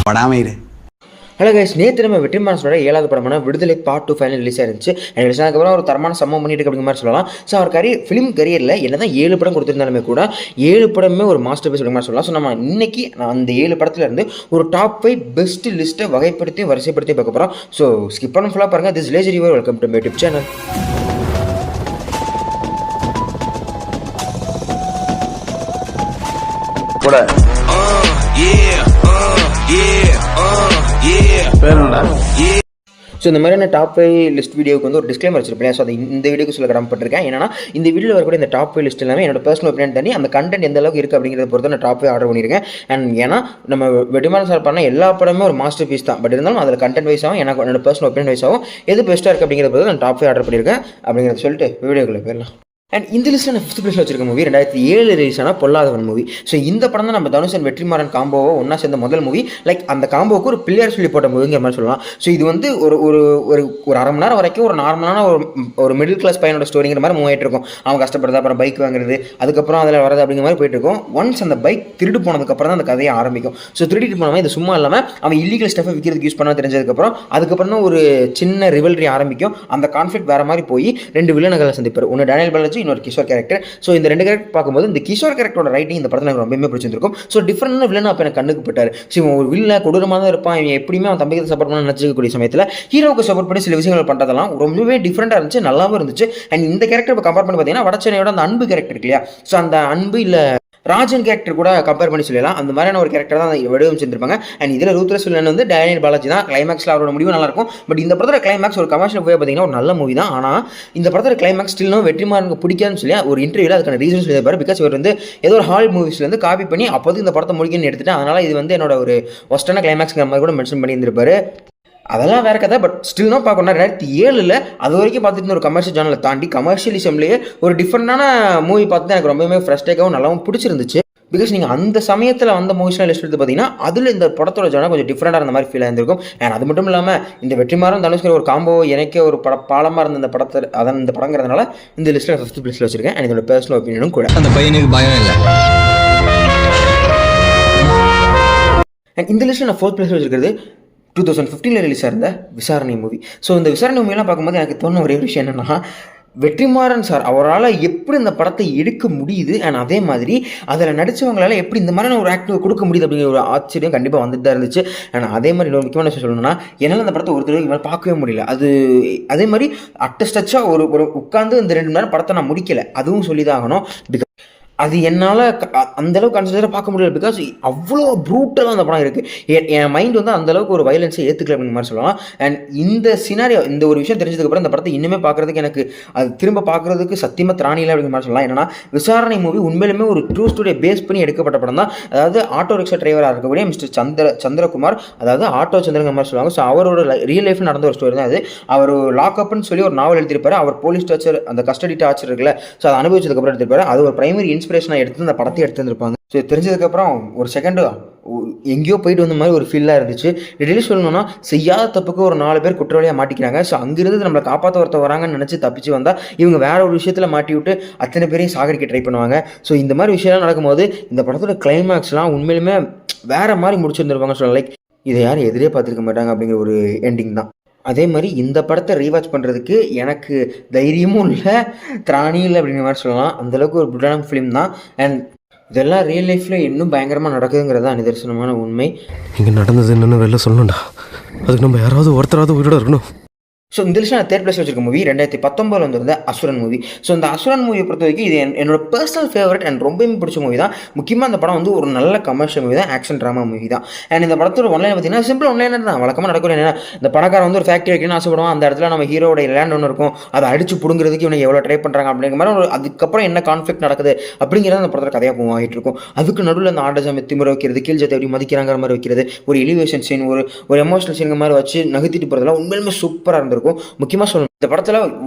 படாம இரு. Hello guys, நேற்று நம்ம வெற்றிமாறனோட 7வது படமான விடுதலை பார்ட் 2 ஃபைனல் ரிலீஸ் ஆயிருந்துச்சு. ரிலீஸ் ஆனதுக்கப்புறம் ஒரு தரமான சம்பவம் பண்ணிட்டு அப்படிங்கிற மாதிரி சொல்லலாம். ஸோ அவர் ஃபிலிம் கரியரில் என்னதான் 7 படம் கொடுத்துருந்தாலுமே கூட 7 படமே ஒரு மாஸ்டர் பீஸ் அப்படிங்கிற மாதிரி சொல்லலாம். ஸோ நம்ம இன்னைக்கு அந்த 7 படத்துல இருந்து ஒரு டாப் 5 பெஸ்ட் லிஸ்ட்டை வகைப்படுத்தி வரிசைப்படுத்தி பார்க்க போகிறோம். ஸோ ஸ்கிப் பண்ண ஃபுல்லாக பாருங்கள். திஸ் லேஜர் your welcome to my YouTube channel. கூட ஸோ இந்த மாதிரியான டாப் 5 லிஸ்ட் வீடியோக்கு வந்து ஒரு டிஸ்க்ளைமர் வச்சிருப்பேன். ஸோ அது இந்த வீடியோக்கு சொல்ல கடமைப்பட்டிருக்கேன். ஏன்னா இந்த வீடியோவில் வரக்கூடிய இந்த டாப் 5 லிஸ்ட் எல்லாமே என்னோட பர்சனல் ஒப்பீனியன் தண்ணி அந்த கண்டென்ட் எந்த அளவுக்கு இருக்குது அப்படிங்கிறத பொறுத்து நான் டாப் 5 ஆர்டர் பண்ணியிருக்கேன். அண்ட் ஏன்னா நம்ம வெற்றிமாறன் சார் பண்ண எல்லா படமே ஒரு மாஸ்டர் பீஸ் தான். பட் இருந்தாலும் அதில் கண்டென்ட் வைஸாகவும் எனக்கு என்னோட பர்சனல் ஒப்பீனியன் வைஸாகவும் எது பெஸ்ட்டாக இருக்குது அப்படிங்கிறத பொறுத்து நான் டாப் 5 ஆர்டர் பண்ணியிருக்கேன். அப்படிங்கிறத சொல்லிட்டு வீடியோக்குள்ளே போயிடலாம். அண்ட் இந்த லிஸ்ட்டில் நான் 5th பிளேஸில் வச்சிருக்க மூவி 2007 ரிலீஸ் ஆன பொல்லாதவன் மூவி. ஸோ இந்த படம் தான் நம்ம தனுஷ் அண்ட் வெற்றிமாறன் காம்போவை ஒன்றா சேர்ந்த முதல் மூவி. லைக் அந்த காம்போவுக்கு ஒரு பிள்ளையார் சொல்லி போட்ட மூவிங்கிற மாதிரி சொல்லலாம். ஸோ இது வந்து ஒரு ஒரு ஒரு அரை மணி நேரம் வரைக்கும் ஒரு நார்மலான ஒரு மிடில் கிளாஸ் பையனோட ஸ்டோரிங்கிற மாதிரி மூவ் ஆகிட்டு இருக்கும். அவன் கஷ்டப்படுறது, அப்புறம் பைக் வாங்குறது, அதுக்கப்புறம் அதில் வரது அப்படிங்கிற மாதிரி போயிட்டு இருக்கும். ஒன்ஸ் அந்த பைக் திருடு போனதுக்கப்புறம் தான் அந்த கதையை ஆரம்பிக்கும். ஸோ திருடிட்டு போனவன் இது சும்மா இல்லாமல் அவன் இல்லீகல் ஸ்டஃபை விற்கிறதுக்கு யூஸ் பண்ண அதுக்கப்புறம் தான் ஒரு சின்ன ரிவல்ரி ஆரம்பிக்கும். அந்த கான்ஃப்ளிக்ட் வேறு மாதிரி போய் 2 வில்லன்களை சந்திப்பார். ஒன்று டேனியல் பாலாஜி, இன்னொரு கிஷோர் கேரக்டர். ஸோ இந்த 2 கேரக்டர் பார்க்கும்போது இந்த கிஷோர் கேரக்டரோட ரைட்டிங் இந்த படத்தில் எனக்கு ரொம்பவே பிடிச்சிருக்கும். ஸோ டிஃப்ரெண்டான வில்லன் அப்போ எனக்கு கண்ணுக்கு பட்டார். ஸோ இவன் ஒரு வில்ல கொடூரமாக தான் இருப்பான். இவன் எப்படியுமே அவன் தம்பிக்கு சப்போர்ட் பண்ண நினச்சிக்கக்கூடிய சமயத்தில் ஹீரோவுக்கு சப்போர்ட் பண்ணி சில விஷயங்கள் பண்ணுறதெல்லாம் ரொம்பவே டிஃப்ரெண்டாக இருந்துச்சு, நல்லாவும் இருந்துச்சு. அண்ட் இந்த கேரக்டர் இப்போ கம்பேர் பண்ணி பார்த்தீங்கன்னா வடச்சென்னையோட அந்த அன்பு கேரக்டர் இல்லையா, ஸோ அந்த அன்பு இல்லை ராஜன் கேரக்டர் கூட கம்பேர் பண்ணி சொல்லலாம். அந்த மாதிரியான ஒரு கேரக்டர் தான் வடிவமைச்சிருப்பாங்க. அண்ட் இதில் ரூத்ரஸ் வில்லன் வந்து டேனியல் பாலாஜி தான். கிளைமேக்ஸில் அவரோட முடிவு நல்லாயிருக்கும். பட் இந்த படத்தோட கிளைமேக்ஸ் ஒரு கமர்ஷியல் போய் பார்த்தீங்கன்னா ஒரு நல்ல மூவி தான். ஆனால் இந்த படத்தோட கிளைமேக்ஸ் ஸ்டில்லும் வெற்றிமாறனுக்கு பிடிக்காதுன்னு சொல்லி ஒரு இன்டர்வியூவில் அதுக்கான ரீசன் சொல்லியிருப்பாரு. பிகாஸ் இவர் வந்து ஏதோ ஒரு ஹால் மூவிஸ்லேருந்து காப்பி பண்ணி அப்போது இந்த படத்தை முடிக்கணும்னு எடுத்துட்டு அதனால் இது வந்து என்னோட ஒரு ஒஸ்டான கிளைமேக்ஸ்ங்கிற மாதிரி கூட மென்ஷன் பண்ணியிருந்திருப்பாரு. அதெல்லாம் வேறு கதை. பட் ஸ்டில் தான் பார்க்கணும். 2007 அது வரைக்கும் பார்த்துட்டு ஒரு கமர்ஷியல் ஜானலை தாண்டி கமர்ஷியலிசம்லேயே ஒரு டிஃப்ரெண்டான மூவி பார்த்து எனக்கு ரொம்பவே ஃப்ரெஷ்டேக்காகவும் நல்லாவும் பிடிச்சிருந்துச்சு. பிகாஸ் நீங்கள் அந்த சமயத்தில் வந்த மூவிஸ்லாம் லிஸ்ட் எடுத்து பார்த்தீங்கன்னா அதில் இந்த படத்தோட ஜானா கொஞ்சம் டிஃப்ரெண்டாக இருந்த மாதிரி ஃபீல் ஆயிருந்திருக்கும். அண்ட் அது மட்டும் இல்லாமல் இந்த வெற்றிமாறன் தனுஷ்கர் ஒரு காம்போ எனக்கே ஒரு பாலமாக இருந்த இந்த படத்தை அதான் இந்த படங்கிறதுனால இந்த லிஸ்ட்டில் 5th பிளேஸில் வச்சிருக்கேன். அண்ட் இதோட பர்சனல் ஒப்பீனியனும் கூட. அந்த பையனுக்கு பயம் இல்லை. அண்ட் இந்த லிஸ்ட்டில் நான் 4th பிளேஸில் வச்சிருக்கிறது 2015 ரிலீஸ் ஆயிருந்த விசாரணை மூவி. ஸோ இந்த விசாரணை மூவியெல்லாம் பார்க்கும்போது எனக்கு தோணுன ஒரே விஷயம் என்னென்னா, வெற்றிமாறன் சார் அவரால் எப்படி இந்த படத்தை எடுக்க முடியுது, அண்ட் அதே மாதிரி அதில் நடித்தவங்களால் எப்படி இந்த மாதிரியான ஒரு ஆக்டிவ் கொடுக்க முடியுது அப்படிங்கிற ஒரு ஆச்சரியம் கண்டிப்பாக வந்துட்டு தான் இருந்துச்சு. அண்ட் அதே மாதிரி இன்னொரு முக்கியமான விஷயம் சொல்லணும்னா, என்னால் அந்த படத்தை ஒரு தடவை இவங்க பார்க்கவே முடியல. அது அதே மாதிரி அட்டஸ்டச்சாக ஒரு உட்காந்து இந்த 2 மணி நேரம் படத்தை நான் முடிக்கலை, அதுவும் சொல்லி தான் ஆகணும். அது என்னால் அந்தளவுக்கு கன்சிடராக பார்க்க முடியல. பிகாஸ் அவ்வளோ ப்ரூட்டலாக அந்த படம் இருக்குது. என் மைண்ட் வந்து அந்தளவுக்கு ஒரு வயலன்ஸை ஏற்றுக்கல அப்படிங்கிற மாதிரி சொல்லலாம். அண்ட் இந்த சினாரியோ இந்த ஒரு விஷயம் தெரிஞ்சதுக்கப்புறம் இந்த படத்தை இன்னுமே பார்க்குறதுக்கு எனக்கு அது திரும்ப பார்க்குறதுக்கு சத்தியமாக திராணியில் அப்படிங்கிற மாதிரி சொல்லலாம். ஏன்னா விசாரணை மூவி உண்மையிலுமே ஒரு ட்ரூ ஸ்டோரியை பேஸ் பண்ணி எடுக்கப்பட்ட படம் தான். அதாவது ஆட்டோ ரிக்ஷா டிரைவராக இருக்கக்கூடிய மிஸ்டர் சந்திரகுமார், அதாவது ஆட்டோ சந்திரங்கிற மாதிரி சொல்லுவாங்க. ஸோ அவரோட ரியல் லைஃப் நடந்த ஒரு ஸ்டோரி தான் அது. அவர் லாக்அப்னு சொல்லி ஒரு நாவல் எழுதியிருப்பார். அவர் போலீஸ் டார்ச்சர், அந்த கஸ்டடி டார்ச்சர் இருக்குல்ல, ஸோ அதை அனுபவிச்சதுக்கப்புறம் எடுத்திருப்பாரு. அது ஒரு பிரைமரி இன்ஸ்பிரேஷனாக எடுத்து அந்த படத்தை எடுத்துருப்பாங்க. ஸோ தெரிஞ்சதுக்கப்புறம் ஒரு செகண்டு எங்கேயோ போயிட்டு வந்த மாதிரி ஒரு ஃபீலாக இருந்துச்சு. டெய்லி சொல்லணும்னா, செய்யாத தப்புக்கு ஒரு 4 பேர் குற்றவாளியாக மாட்டிக்கிறாங்க. ஸோ அங்கிருந்து நம்மளை காப்பாற்ற ஒருத்தர் வராங்கன்னு நினச்சி தப்பிச்சு வந்தால் இவங்க வேற ஒரு விஷயத்தில் மாட்டி விட்டு அத்தனை பேரையும் சாகடிக்க ட்ரை பண்ணுவாங்க. ஸோ இந்த மாதிரி விஷயம்லாம் நடக்கும்போது இந்த படத்தோட கிளைமேக்ஸ்லாம் உண்மையிலுமே வேறு மாதிரி முடிச்சிருந்துருப்பாங்க. சொல்லலாம். லைக் இதை யாரும் எதிரே பார்த்துருக்க மாட்டாங்க அப்படிங்கிற ஒரு எண்டிங் தான். அதே மாதிரி இந்த படத்தை ரீவாச் பண்ணுறதுக்கு எனக்கு தைரியமும் இல்லை, திராணியும் இல்லை அப்படிங்கிற மாதிரி சொல்லலாம். அந்தளவுக்கு ஒரு புட்டான ஃபிலிம் தான். அண்ட் இதெல்லாம் ரியல் லைஃப்பில் இன்னும் பயங்கரமாக நடக்குதுங்கிறது தான் நிதர்சனமான உண்மை. இங்கே நடந்தது என்னென்னு வெளில சொல்லணும்டா, அதுக்கு நம்ம யாராவது ஒருத்தராவது உயிரோட இருக்கணும். ஸோ இந்த லிஸ்ட்டில் நான் 3rd பிளேஸ் வச்சிருக்க மூவி 2019 வந்திருந்த அசுரன் மூவி. ஸோ இந்த அசுரன் மூவியை பொறுத்த வரைக்கும் இது என்னோட பர்சனல் ஃபேவரட் அண்ட் ரொம்பவே பிடிச்ச மூவி தான். முக்கியமாக அந்த படம் வந்து ஒரு நல்ல கமர்ஷியல் மூவி தான், ஆக்ஷன் ட்ராமா மூவி தான். அண்ட் இந்த படத்தோட ஒன்லைன் பார்த்தீங்கன்னா சிம்பிள் ஒன்லைனர் தான். வழக்கமாக நடக்கும் என்ன, இந்த பணக்காரன் வந்து ஒரு ஃபேக்ட்ரி வைக்கணும்னு ஆசைப்படுவான். அந்த இடத்துல நம்ம ஹீரோட லேண்ட் ஒன்று இருக்கும், அதை அடிச்சு பிடுங்கிறதுக்கு இவங்க எவ்வளோ ட்ரை பண்ணுறாங்க அப்படிங்கிற மாதிரி ஒரு அதுக்கப்புறம் என்ன கான்ஃப்ளிக்ட் நடக்குது அப்படிங்கிறத அந்த படத்தில் கதையாக போவாகிட்டு இருக்கும். அதுக்கு நடுவில் அந்த ஆண்டசாமி திமிர வைக்கிறது, கீழ் ஜாதி எப்படி மதிக்கிறாங்கிற மாதிரி வைக்கிறது, ஒரு எலிவேஷன் சீன், ஒரு எமோஷனல் சீன் மாதிரி வச்சு நகர்த்திட்டு போகிறதுலாம் உண்மையிலுமே சூப்பராக இருந்திருக்கும். முக்கியமாக சொல்லணும், இந்த படத்தில்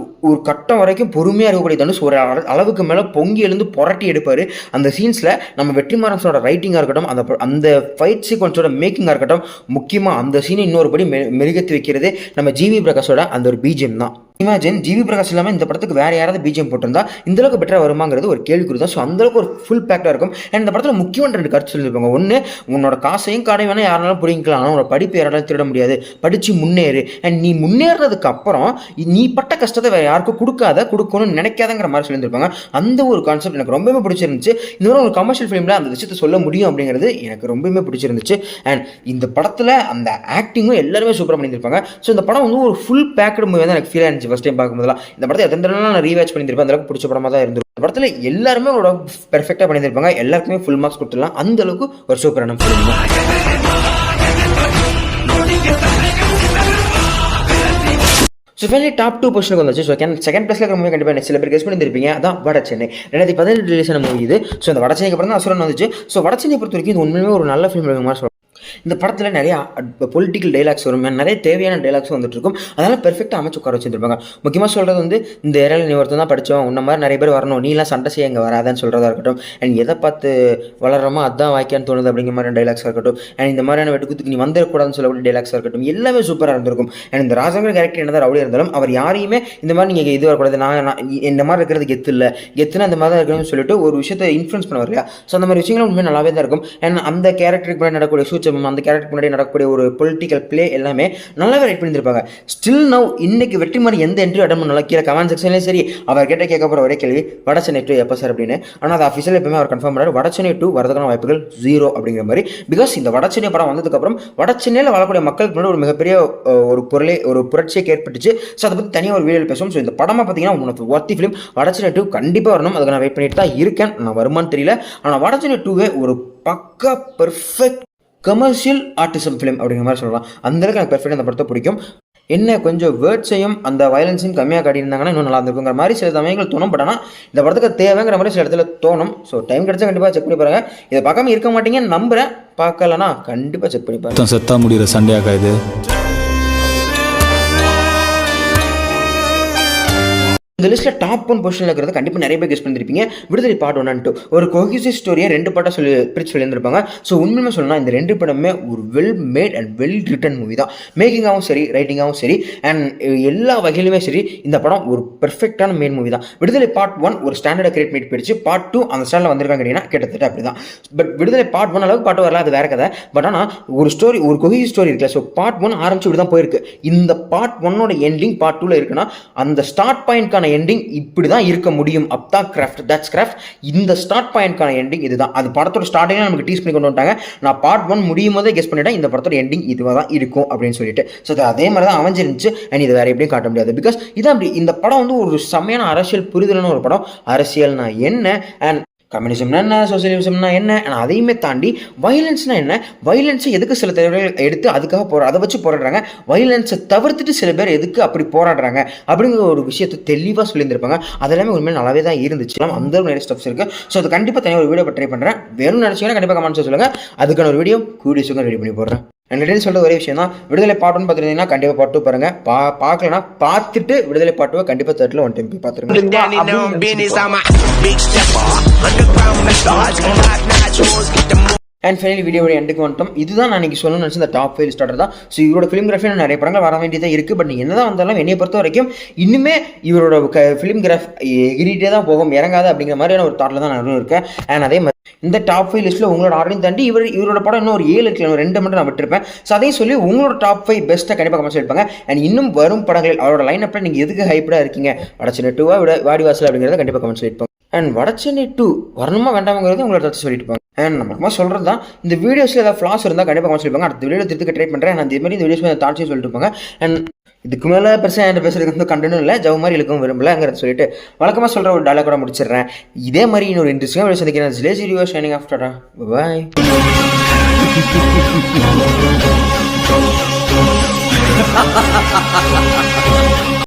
ஒரு கட்டம் வரைக்கும் பொறுமையாக இருக்கக்கூடிய தனுஷ் ஒரு அளவுக்கு மேலே பொங்கி எழுந்து புரட்டி எடுப்பார். அந்த சீன்ஸில் நம்ம வெற்றிமாறனோட ரைட்டிங்காக இருக்கட்டும், அந்த ஃபைட் சீக்வன்ஸோட மேக்கிங்காக இருக்கட்டும், முக்கியமாக அந்த சீனை இன்னொரு படி மெருகேற்றி வைக்கிறது நம்ம ஜிவி பிரகாஷோட அந்த ஒரு பிஜிஎம் தான். இமேஜின் ஜிவி பிரகாஷ் இல்லாமல் இந்த படத்துக்கு வேறு யாராவது பிஜிஎம் போட்டிருந்தா இந்தளவுக்கு பெட்டராக வருமாங்கிறது ஒரு கேள்விக்குறி தான். ஸோ அந்தளவுக்கு ஒரு ஃபுல் பேக்டாக இருக்கும். அண்ட் இந்த படத்தில் முக்கியமான 2 கருத்து சொல்லியிருப்பாங்க. ஒன்று, உன்னோட காசையும் காடையும் வேணால் யாராலும் பிடிக்கலாம், ஆனால் உன்னோட படிப்பு யாராலும் திருட முடியாது, படித்து முன்னேறு. அண்ட் நீ முன்னேறதுக்கு அப்புறம் நீ பட்ட கஷ்டத்தை வேறு யாருக்கும் கொடுக்கணும்னு நினைக்காதங்கிற மாதிரி சொல்லியிருப்பாங்க. அந்த ஒரு கான்செப்ட் எனக்கு ரொம்பவே பிடிச்சிருந்துச்சு. இந்த ஒரு கமர்ஷியல் ஃபிலிமில் அந்த விஷயத்தை சொல்ல முடியும் அப்படிங்கிறது எனக்கு ரொம்பவே பிடிச்சிருந்துச்சு. அண்ட் இந்த படத்தில் அந்த ஆக்டிங்கும் எல்லாருமே சூப்பராக பண்ணியிருப்பாங்க. ஸோ இந்த படம் வந்து ஒரு ஃபுல் பேக்கடு மூவி தான் எனக்கு ஃபீல் ஆயிருந்துச்சு ஃபஸ்ட் டைம் பார்க்கும்போதெல்லாம். இந்த படத்தை எத்தனை தடவை நான் ரீவாச் பண்ணியிருப்பேன், அந்த அளவுக்கு பிடிச்ச படமாக தான் இருந்திருக்கும். இந்த படத்தில் எல்லாருமே ஒரு பெர்ஃபெக்டாக பண்ணியிருப்பாங்க. எல்லாருக்குமே ஃபுல் மார்க்ஸ் கொடுத்துடலாம். அந்த அளவுக்கு ஒரு சூப்பரான ஃபிலிம். ஸோ ஃபைனலி டாப் 2 பொசிஷனுக்கு வந்துச்சு. ஸோ செகண்ட் பிளேஸில் இருக்கிற மூவி கண்டிப்பாக சில பேர் கெஸ் பண்ணியிருப்பீங்க. அதான் வடச்சென்னை. 2017 ரிலீஸ் ஆன மூவி இது. ஸோ இந்த வடச்சென்னைக்கு அப்புறம் தான் அசுரன் வந்துச்சு. ஸோ வடச்சென்னை பொறுத்த வரைக்கும் இது உண்மையுமே ஒரு நல்ல ஃபிலிம் மாதிரி சொல்லுவாங்க. இந்த படத்தில் நிறையா பொலிட்டிக்கல் டைலாக்ஸ் வரும், நிறைய தேவையான டைலாக்ஸ் வந்துட்டு இருக்கும். அதெல்லாம் பெர்ஃபெக்டாக அமைச்சு உட்கார வச்சுருப்பாங்க. முக்கியமாக சொல்கிறது வந்து இந்த ஏரியாவில் நீ ஒருத்தர் தான் படித்தோம், உன்ன மாதிரி நிறைய பேர் வரணும், நீலாம் சண்டை செய்ய இங்கே வராதான்னு சொல்கிறதா இருக்கட்டும். அண்ட் எதை பார்த்து வளர்றோமோ அதான் வாய்க்கான்னு தோணுது அப்படிங்கிற மாதிரி டைலாக்ஸாக இருக்கட்டும். அண்ட் இந்த மாதிரியான வெட்டுக்குத்துக்கு நீ வந்துடக்கூடாதுன்னு சொல்லக்கூடிய டைலாக்ஸாக இருக்கட்டும். எல்லாமே சூப்பராக இருந்திருக்கும். அண்ட் இந்த ராஜங்கிற கேரக்டர் என்னதான் ரவுடி இருந்தாலும் அவர் யாரையுமே இந்த மாதிரி நீங்கள் இது வரக்கூடாது, நான் இந்த மாதிரி இருக்கிறது கெத்து இல்லை, கெத்துனா இந்த மாதிரி தான் இருக்கணும்னு சொல்லிட்டு ஒரு விஷயத்தை இன்ஃப்ளூன்ஸ் பண்ணுவார் இல்லையா. ஸோ அந்த மாதிரி விஷயங்களும் உண்மையாக நல்லாவே தான் இருக்கும். அண்ட் அந்த கேரக்டருக்கு முன்னாடி நடக்கக்கூடிய சூச்சம், அந்த கேரக்டருக்கு முன்னாடி நடக்கக்கூடிய ஒரு பொலிட்டிக்கல் பிளே எல்லாமே நல்லாவே ரைட் பண்ணியிருப்பாங்க. ஸ்டில் நவ் இன்னைக்கு வெற்றிமாறன் எந்த இன்டர்வியூ அட்டன் பண்ணல, கீழே கமெண்ட் செக்ஷன்லேயும் சரி அவர் கேட்க போகிற ஒரே கேள்வி வடச்சென்னை 2 எப்போ சார் அப்படின்னு. ஆனால் அது அஃபிஷியல் எப்பவுமே அவர் கன்ஃபார்ம் பண்ணார், வடச்சென்னை 2 வரதுக்கான வாய்ப்புகள் 0 அப்படிங்கிற மாதிரி. பிகாஸ் இந்த வடச்சென்னை படம் வந்ததுக்கப்புறம் வடச்சென்னையில் வாழக்கூடிய மக்களுக்கு முன்னாடி ஒரு மிகப்பெரிய ஒரு புரட்சியை ஏற்பட்டுச்சு. ஸோ அதை பற்றி தனியாக ஒரு வீடியோ பேசுவோம். ஸோ இந்த படமாக பார்த்தீங்கன்னா உங்களுக்கு ஒர்த்தி ஃபிலிம். வடச்சென்னை 2 கண்டிப்பாக வரணும். அதுக்கு நான் வெயிட் பண்ணிட்டு தான் இருக்கேன். நான் வருமானு தெரியல. ஆனால் வடச்சென்னை 2 ஒரு பக்கா பெர்ஃபெக்ட் கமர்ஷியல் ஆர்டிசம் ஃபிலிம் அப்படிங்கிற மாதிரி சொல்லலாம். அந்தளவுக்கு எனக்கு பெர்ஃபெக்டாக அந்த படத்தை பிடிக்கும். என்ன கொஞ்சம் வேர்ட்ஸையும் அந்த வயலன்ஸையும் கம்மியாக காட்டியிருந்தாங்கன்னா இன்னும் நல்லா இருந்திருக்குங்கிற மாதிரி சில சமயங்கள் தோணும். பட் ஆனால் இந்த படத்துக்கு தேவைங்கிற மாதிரி சில இடத்துல தோணும். ஸோ டைம் கிடைச்சா கண்டிப்பாக செக் பண்ணி பாருங்கள். இதை பார்க்காம இருக்க மாட்டீங்கன்னு நம்புகிறேன். பார்க்கலன்னா கண்டிப்பாக செக் பண்ணி பாருங்கள். செத்தா முடிகிற சண்டையாக இது. இந்த லிஸ்ட்டில் டாப் 1 பொசிஷனில் இருக்கிறது கண்டிப்பாக நிறைய பேர் கெஸ் பண்ணியிருப்பீங்க. விடுதலை பார்ட் 1 and 2 ஒரு கோஹிசிவ் ஸ்டோரியை 2 பாட்டாக பிரித்து சொல்லியிருந்திருப்பாங்க. ஸோ உண்மையுமே சொல்லலாம் இந்த 2 படமே ஒரு well made and well written movie தான். மேக்கிங்காகவும் சரி, ரைட்டிங்காகவும் சரி, அண்ட் எல்லா வகையிலுமே சரி இந்த படம் ஒரு பெர்ஃபெக்டான மெயின் மூவி தான். விடுதலை பார்ட் 1 ஒரு ஸ்டாண்டர்டை கிரியேட் பண்ணி போயிடுச்சு. பார்ட் 2 அந்த ஸ்டாண்டில் வந்திருக்காங்க அப்படின்னா கிட்டத்தட்ட அப்படி தான். பட் விடுதலை பார்ட் 1 அளவுக்கு பார்ட் வரல, அது வேற கதை. பட் ஆனால் ஒரு ஸ்டோரி, ஒரு கோஹிசிவ் ஸ்டோரி இருக்குல்ல. ஸோ பார்ட் 1 ஆரம்பிச்சு இப்படி தான் போயிருக்கு. இந்த பார்ட் 1ஓட எண்டிங் பார்ட் 2ல இருக்குன்னா அந்த ஸ்டார்ட் பாயிண்ட்கான எண்டிங் இப்படி தான் இருக்க முடியும். அப்தான் கிராஃப்ட், தட்ஸ் கிராஃப்ட். இந்த ஸ்டார்ட் பாயிண்ட்கான எண்டிங் இதுதான். அது படத்தோட ஸ்டார்டிங்ல நமக்கு டீஸ் பண்ணி கொண்டு வந்துட்டாங்க. நான் பார்ட் 1 முடியும் போதே கெஸ் பண்ணிட்டேன் இந்த படத்தோட எண்டிங் இதுவாக தான் இருக்கும் அப்படின்னு சொல்லிட்டு. ஸோ அதே மாதிரி தான் அமைஞ்சிருந்துச்சு. அண்ட் இது வேற எப்படியும் காட்ட முடியாது. பிகாஸ் இதான் அப்படி. இந்த படம் வந்து ஒரு செம்மையான அரசியல் புரிதலான ஒரு படம். அரசியல்னா என்ன, அண்ட் கம்யூனிசம்னா என்ன, சோசியலிசம்னா என்ன, ஆனால் அதையுமே தாண்டி வயலன்ஸ்னா என்ன, வயலன்ஸை எதுக்கு சில தலைவர்கள் எடுத்து அதுக்காக அதை வச்சு போராடுறாங்க, வயலன்ஸை தவிர்த்துட்டு சில பேர் எதுக்கு அப்படி போராடுறாங்க அப்படிங்கிற ஒரு விஷயத்தை தெளிவாக சொல்லியிருந்திருப்பாங்க. அதெல்லாமே உண்மையாக நல்லாவே தான் இருந்துச்சு. அந்த நிறைய ஸ்டெப்ஸ் இருக்குது. ஸோ அது கண்டிப்பாக தனியாக ஒரு வீடியோ ட்ரை பண்ணுறேன். வேணும்னு நினச்சிங்கன்னா கண்டிப்பாக கமெண்ட்ஸ் சொல்லுங்கள். அதுக்கான ஒரு வீடியோ கூடிய ரெடி பண்ணி போடுறேன். ரெண்டு சொல்கிற ஒரே விஷயம் தான், விடுதலை பார்ட் 1 பார்த்துருந்தீங்கன்னா கண்டிப்பாக பார்ட் 2 பாருங்கள். பார்க்கலன்னா பார்த்துட்டு விடுதலை பார்ட் 2 கண்டிப்பாக தேட்டரில் 1 டைம் போய் பார்த்துருங்க. அண்ட் ஃபைனலி வீடியோட எண்டுக்கு வந்துட்டோம். இதுதான் நான் இன்றைக்கி சொல்லணும்னு நினச்சி இந்த டாப் 5 ஸ்டார்டர் தான். ஸோ இவரோட ஃபிலிம்கிராஃபி நிறைய படங்கள் வர வேண்டியதாக இருக்குது. பட் என்ன தான் வந்தாலும் என்னையை பொறுத்த வரைக்கும் இன்னுமே இவரோட ஃபிலிம்கிராஃப் எகிரிட்டே தான் போகும், இறங்காது அப்படிங்கிற மாதிரியான ஒரு தாட்டில் தான் நான் இருக்கேன். அண்ட் அதே மாதிரி இந்த டாப் 5 லிஸ்ட்டில் உங்களோட ஆர்டரையும் தாண்டி இவரோட படம் இன்னும் ஒரு 7 இருக்குல்ல, 2 மட்டும் நான் விட்டுருப்பேன். ஸோ அதையும் சொல்லி உங்களோட டாப் 5 பெஸ்ட்டாக கண்டிப்பாக கமெண்ட்ஸ் எடுப்பாங்க. அண்ட் இன்னும் வரும் படங்களில் அவரோட லைனப்பில் நீங்கள் எதுக்கு ஹைப்டாக இருக்கீங்க, வடச்சென்னை 2 வாடிவாசல் அப்படிங்கிறத கண்டிப்பாக கமெண்ட்ஸ் எடுப்பாங்க. அண்ட் வடச்சென்னை 2 வரணுமா வேண்டாமங்கிறது உங்களோட தச்சு சொல்லிட்டு போங்க. அண்ட் நம்ம சொல்கிறது தான், இந்த வீடியோஸில் ஏதாவது ஃப்ளாஸ் இருந்தால் கண்டிப்பாக கமெண்ட்ஸ் எடுப்பாங்க. அடுத்த வீடியோ திருத்துக்க ட்ரை பண்ணுறேன். நான் அதே மாதிரி இந்த வீடியோஸ் தாட்சியும் சொல்லிட்டு இருப்பாங்க. அண்ட் இதுக்கு மேலே பெருசாக என்கிட்ட பேசுறதுக்கு வந்து கண்டனும் இல்லை, ஜவு மாதிரி இழுக்கவும் விரும்பலங்கிறத சொல்லிட்டு வழக்கமாக சொல்கிற ஒரு டாலர் கூட முடிச்சிடுறேன். இதே மாதிரி இன்னொரு இன்ட்ரெஸ்டிங்காக வீடியோ சந்திக்கிறேன். லேசி ரிவ்யூ ஷைனிங் ஆஃப்டரா, பாய்.